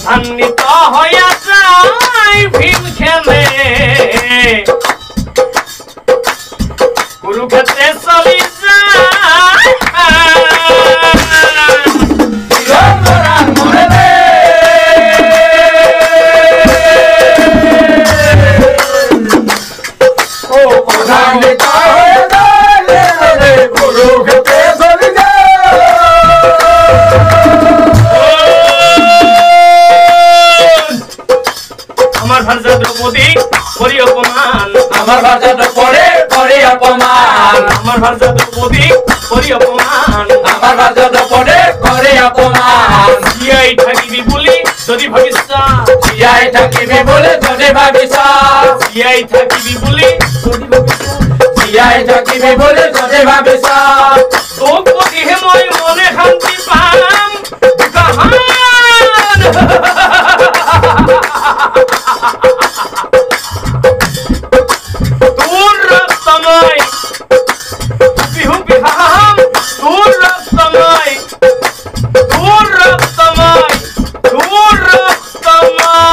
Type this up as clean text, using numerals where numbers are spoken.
অর্ধান্বিত হইয়া যায় ভীম খেলে কুরুক্ষেত্রে চলি যায় ও অর্ধান্বিত হয়ে যায় কুরুক্ষেত্রে চলি যায় আমার ভাষা দ্রৌপদী করি অপমান আমার ভাষা পড়ে পড়ে অপমান আমার ভাষা দ্রৌপদী করি অপমান আমার ভাষা পড়ে করে অপমান জিয়াই থাকিবি বলি যদি ভবিষ্যৎ জিয়াই থাকিবি বলে যদি ভাবিস জিয়াই থাকিবি বলি যদি ভবিষ্যৎ জিয়াই থাকিবি বলে যদি ভাবিস দ্রৌপদী হেময় মনে শান্তি পাম কাহান দূর রক্তময় বিহু বিহাম দূর রক্তময় দূর রক্তময় দূর রক্তময়